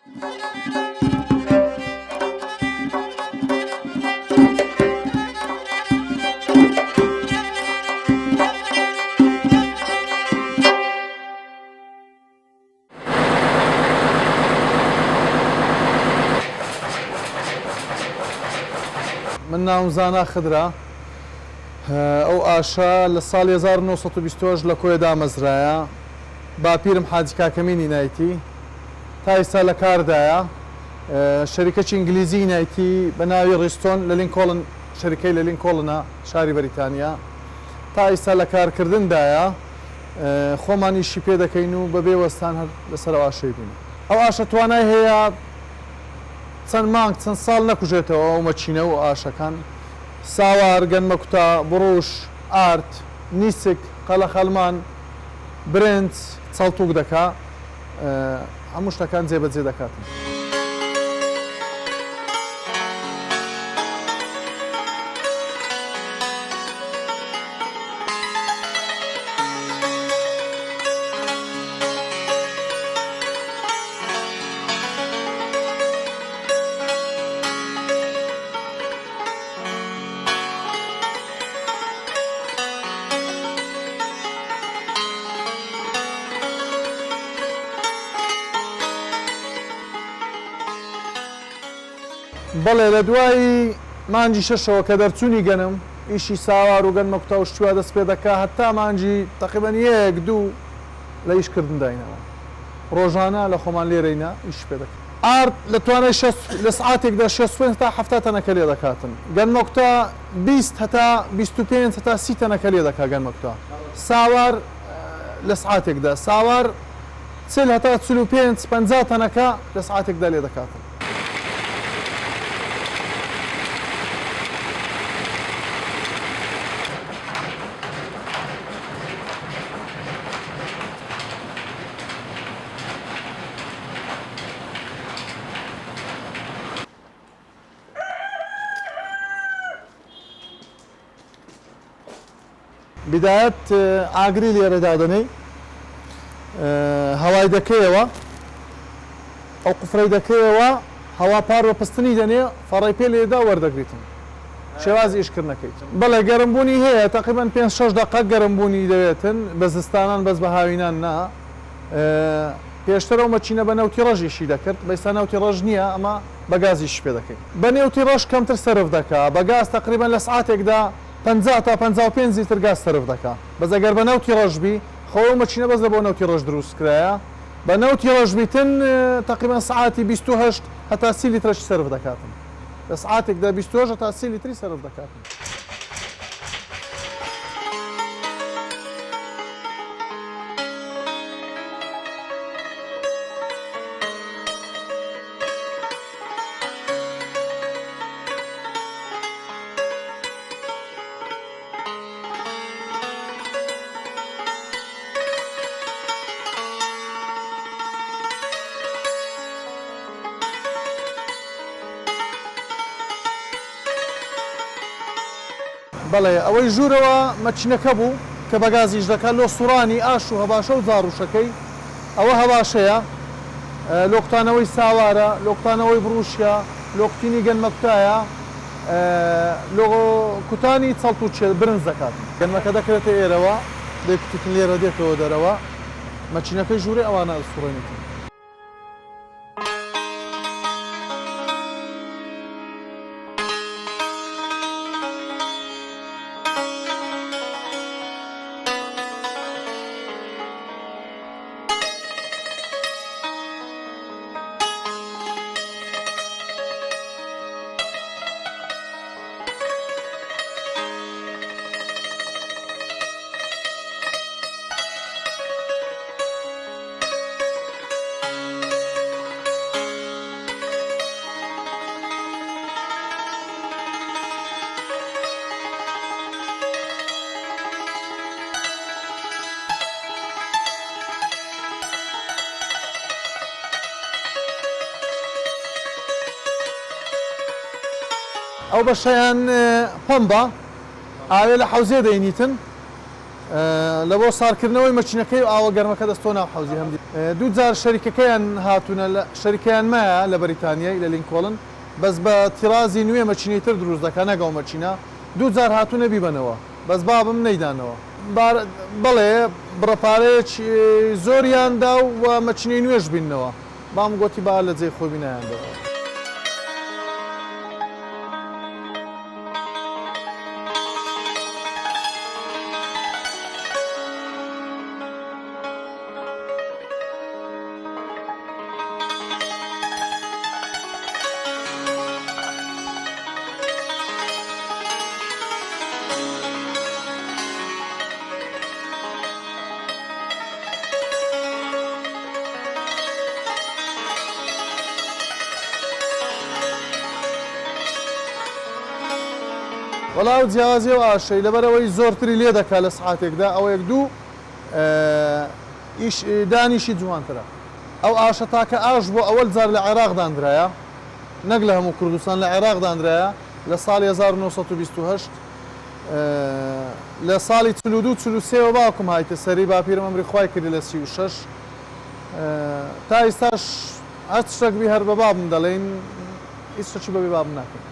من ناوزانا خضرا ئەو ئاشە لە ساڵی 1920 لە کۆیە دامەزرایە باپیرم حاجی کاکەمینی نایتی تا ئێستا لە کاردایە شەریکەی ئینگلیزی نایتی بە ناوی ڕیستۆن لە لینکۆڵن شەریکەی لە لینکۆڵنە شاری بەریتانیا تا ئێستا لە کارکردندایە خۆمانیشی پێ دەکەین و بەبێ وەستان هەر لەسەر ئاشەی بوون ئەو ئاشە توانای هەیە چەند مانگ چەند ساڵ نەکوژێتەوە ئەو مەچینە و ئاشەکان ساوار گەنمە کوتا بڕوش ئارت نیسک قەلە خەلمان برنج چەڵتوک دەکا هەموو شتەکان جێبەجێ دەکاتن. بەڵێ لە دوایی مانجی شەشەوە کە دەرچوونی گەنم ئیشی ساوار و گەنمە کوتا و شتووە دەست پێ دەکا هەتا مانجی تەقریبەن یەک دوو لە ئیشکردن داینەوە ڕۆژانە لە خۆمان لێرەینە ئیش پێ دەکەن. ئارد لە توانای لە سعاتێکدا 65 تا 70 تەنەکە لێ دەکاتن گەنمە کوتا 20 هەتا 25 هەتا 30 تەنەکە لێ دەکا گەنمە کوتا. ساوار لە سعاتێکدا ساوار 40 هەتا 45 50 تەنەکە لە سعاتێکدا لێ دەکاتن. بدایەت ئاگری لێرەدا دەنێ هەوای دەکەیەوە ئەو قفرەی دەکەیەوە هەوا پار بە پستنی دەنێ فەڕی پێ لێدا وەردەگریتن شێوازی ئیشکردنەکەیت. بەڵێ گەرمبوونی هەیە تقریبان 5-6 دقە گەرمبوونی دەوێتن بە زستانان بەس بە هاوینان نا پێشتر ئەو مەچینە بە نەوتی ڕەژیشی دەکرد بەئێستا نەوتی ڕەژ نییە ئەمە بە گازیش پێ دەکەین بە نێوتی ڕەش کەمتر سەرف دەکا بە گاز تقریبان لە سعاتێکدا 50 تا 55 لیتر گاز سەرف دەکا بەس ئەگەر بە نەوتی ڕەشبی خۆ مەچینە بەس لە بۆ نەوتی ڕەش دروستکرایە بە نەوتی ڕەشبیتن تقریبان سعاتی 28 هەتا 30 لیترش سەرف دەکاتن لە سعاتێکدا 28 تا 30 لیتری سەرف دەکاتن. بەڵێ ئەوەی ژوورەوە مەچینەکە بوو کە بە گازیش دەکات لۆ سوڕانی ئاش و هەباشە و زاڕوشەکەی ئەوە هەباشەیە لۆکتانەوەی ساوارە لۆکتانەوەی بڕوشە لۆکتینی گەنمەکتایە لۆ کوتانی چەڵت و برنج دەکات گەنمەکە دەکرێتە ئێرەوە دەیکوتن لێرە دێتەوە دەرەوە مەچینەکەی ژوورێ ئەوانە سوڕێنێت. ئەو بەشەیان پۆمبە ئاوێ لە حەوزێ دەینیتن لە بۆ سارکردنەوەی مەچینەکەی و ئاوە گەرمەکە دەستۆ ناو حەوزی هەمدی دوو جار شەریکەکەیان هاتوونە شەریکیان مایە لە بەریتانیای لە لینکۆڵن بەس بە تیرازی نوێ مەچینەی تر دروست دەکە نەگەڵ مەچینە دوو جار هاتوونە بیبەنەوە بەس بابم نەیدانەوە بەڵێ بڕەپارەیەکی زۆریاندا و مەچینەی نوێش بینەوە بام گوتی با لە جێی خۆی بینایاندەوە. وەڵاو جیاوازی و ئاشەی لەبەرەوەی زۆرتری لێ دەکات لە سعاتێکدا ئەوە یەک دوو دانیشی جوانترە ئەو ئاشە تاکە ئاش بۆ ئەوەل جار لە عێراق دانرایە نەک لە هەموو کوردستان لە عێراق دانرایە لە ساڵی 1928 لە ساڵی 42-43 باوکم هایتە سەری باپیرم ئەمری خوای کردی لە 36 تا ئێستاش هەر شتێک بی هەر بە بابم دەڵێن هیچ شتێکی بەبێ بابم ناکەم.